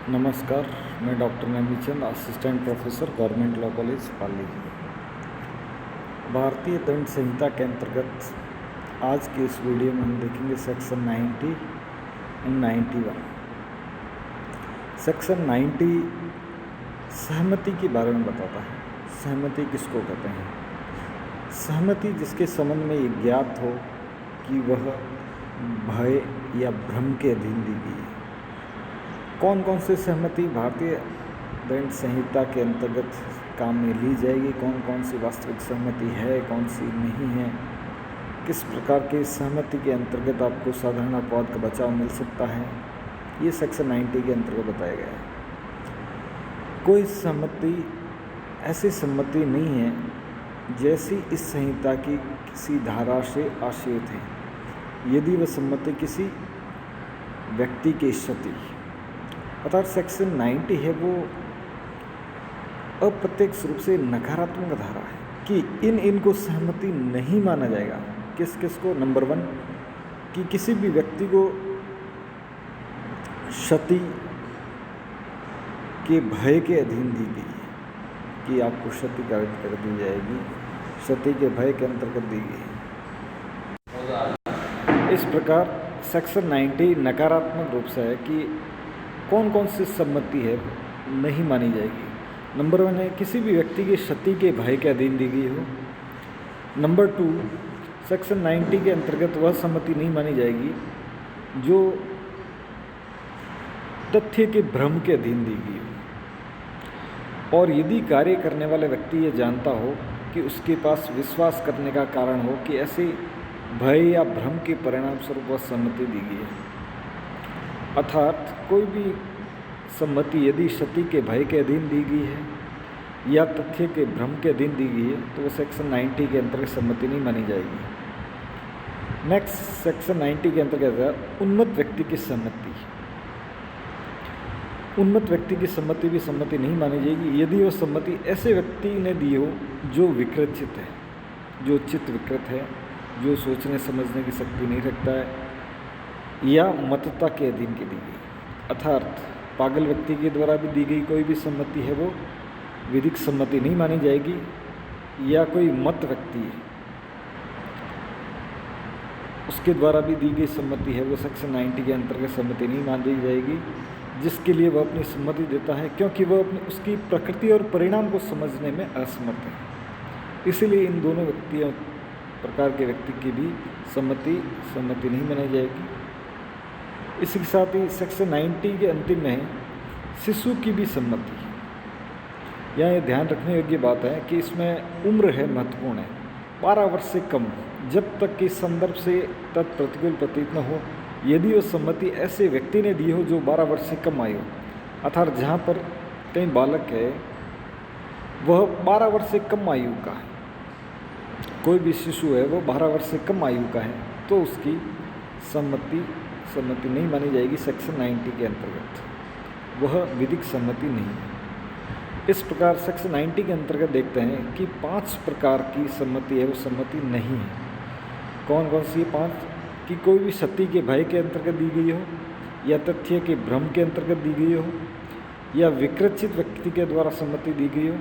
नमस्कार, मैं doctor Naimichand, assistant professor, government law college Pali. भारतीय दंड संहिता के अंतर्गत आज के इस वीडियो में हम देखेंगे सेक्शन 90 एंड 91। सेक्शन 90 सहमति के बारे में बताता है। सहमति किसको कहते हैं? सहमति जिसके संबंध में ये ज्ञात हो कि वह भय या भ्रम के अधीन दी गई है। कौन कौन सी सहमति भारतीय दंड संहिता के अंतर्गत काम में ली जाएगी, कौन कौन सी वास्तविक सहमति है, कौन सी नहीं है, किस प्रकार की सहमति के अंतर्गत आपको साधारण अपवाद का बचाव मिल सकता है, ये सेक्शन 90 के अंतर्गत बताया गया है। कोई सहमति ऐसी सम्मति नहीं है जैसी इस संहिता की किसी धारा से आश्रित है, यदि वह सम्मति किसी व्यक्ति की क्षति अर्थात सेक्शन 90 है वो अप्रत्यक्ष रूप से नकारात्मक धारा है कि इनको सहमति नहीं माना जाएगा। किस किस को? नंबर 1 कि किसी भी व्यक्ति को क्षति के भय के अधीन दी गई है कि आपको क्षति कर दी जाएगी, क्षति के भय के अंतर्गत दी गई है। इस प्रकार सेक्शन 90 नकारात्मक रूप से है कि कौन कौन सी सम्मति है नहीं मानी जाएगी। नंबर 1 है किसी भी व्यक्ति की क्षति के भय के अधीन दी गई हो। नंबर 2 सेक्शन 90 के अंतर्गत वह सम्मति नहीं मानी जाएगी जो तथ्य के भ्रम के अधीन दी गई हो, और यदि कार्य करने वाला व्यक्ति ये जानता हो कि उसके पास विश्वास करने का कारण हो कि ऐसे भय या भ्रम के परिणाम स्वरूप वह सम्मति दी गई है। अर्थात कोई भी सम्मति यदि क्षति के भय के अधीन दी गई है या तथ्य के भ्रम के अधीन दी गई है तो वो सेक्शन 90 के अंतर्गत सम्मति नहीं मानी जाएगी। नेक्स्ट सेक्शन 90 के अंतर्गत उन्मत्त व्यक्ति की सम्मति। उन्मत्त व्यक्ति की सम्मति भी सम्मति नहीं मानी जाएगी यदि वो सम्मति ऐसे व्यक्ति ने दी हो जो विकृत चित्त है, जो चित्त विकृत है, जो सोचने समझने की शक्ति नहीं रखता है या मतता के अधीन की दी गई। अर्थात पागल व्यक्ति के द्वारा भी दी गई कोई भी सम्मति है वो विधिक सम्मति नहीं मानी जाएगी, या कोई मत व्यक्ति उसके द्वारा भी दी गई सम्मति है वो सेक्शन 90 के अंतर्गत सम्मति नहीं मानी जाएगी, जिसके लिए वह अपनी सम्मति देता है क्योंकि वह अपनी उसकी प्रकृति और परिणाम को समझने में असमर्थ है। इसीलिए इन दोनों व्यक्तियों प्रकार के व्यक्ति की भी सम्मति नहीं मानी जाएगी। इसी के साथ ही सेक्शन 90 के अंतिम में है शिशु की भी सम्मति। यहाँ ये ध्यान रखने योग्य बात है कि इसमें उम्र है महत्वपूर्ण है। 12 वर्ष से कम जब तक कि संदर्भ से तत्प्रतिकूल प्रतीत न हो, यदि वो सम्मति ऐसे व्यक्ति ने दी हो जो 12 वर्ष से कम आयु, अर्थात जहाँ पर कहीं बालक है वह 12 वर्ष से कम आयु का है, कोई भी शिशु है वो 12 वर्ष से कम आयु का है, तो उसकी सम्मति नहीं मानी जाएगी सेक्शन 90 के अंतर्गत, वह विधिक सम्मति नहीं है। इस प्रकार सेक्शन 90 के अंतर्गत देखते हैं कि 5 प्रकार की सम्मति है वो सम्मति नहीं है। कौन कौन सी 5? कि कोई भी क्षति के भय के अंतर्गत दी गई हो, या तथ्य के भ्रम के अंतर्गत दी गई हो, या विकृत व्यक्ति के द्वारा सम्मति दी गई हो,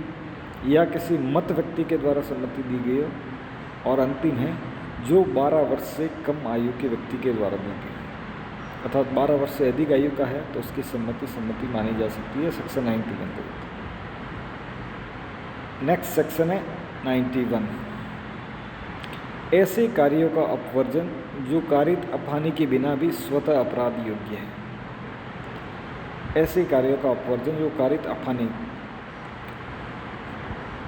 या किसी मत व्यक्ति के द्वारा सम्मति दी गई हो, और अंतिम है जो 12 वर्ष से कम आयु के व्यक्ति के द्वारा दी गई। अर्थात 12 वर्ष से अधिक आयु का है तो उसकी सम्मति मानी जा सकती है सेक्शन 90 के अंतर्गत। नेक्स्ट सेक्शन है 91। ऐसे कार्यों का अपवर्जन जो कारित अपहानि के बिना भी स्वतः अपराध योग्य है। ऐसे कार्यों का अपवर्जन जो कारित अपहानि,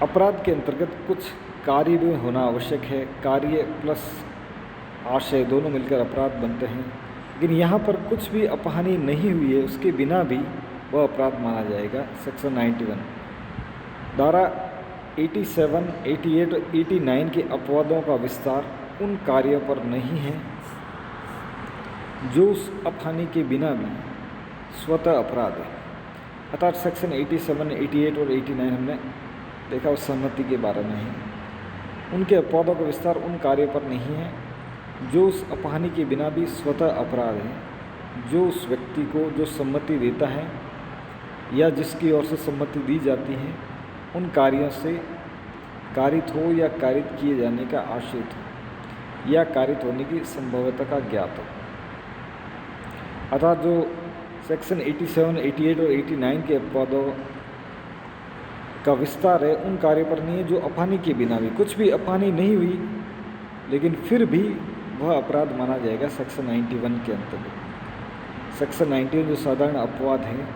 अपराध के अंतर्गत कुछ कार्य भी होना आवश्यक है, कार्य प्लस आशय दोनों मिलकर अपराध बनते हैं, लेकिन यहाँ पर कुछ भी अपहानि नहीं हुई है उसके बिना भी वह अपराध माना जाएगा सेक्शन 91। धारा 87, 88 और 89 के अपवादों का विस्तार उन कार्यों पर नहीं है जो उस अपहानि के बिना भी स्वतः अपराध है। अर्थात सेक्शन 87, 88 और 89 हमने देखा उस सहमति के बारे में है, उनके अपवादों का विस्तार उन कार्यों पर नहीं है जो उस अपहानि के बिना भी स्वतः अपराध है, जो उस व्यक्ति को जो सम्मति देता है या जिसकी ओर से सम्मति दी जाती है उन कार्यों से कारित हो या कारित किए जाने का आश्रित हो या कारित होने की संभवता का ज्ञात हो। अर्थात जो सेक्शन 87, 88 और 89 के अपवादों का विस्तार है उन कार्यों पर नहीं है जो अपानी के बिना भी, कुछ भी अपानी नहीं हुई लेकिन फिर भी वह अपराध माना जाएगा सेक्शन 91 के अंतर्गत। सेक्शन 91 जो साधारण अपवाद है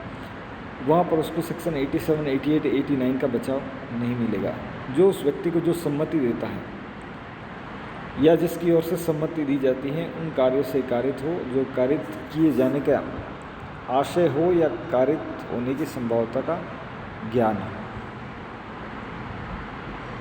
वहाँ पर उसको सेक्शन 87, 88, 89 का बचाव नहीं मिलेगा। जो उस व्यक्ति को जो सम्मति देता है या जिसकी ओर से सम्मति दी जाती है उन कार्यों से कारित हो जो कारित किए जाने का आशय हो या कारित होने की संभावना का ज्ञान हो।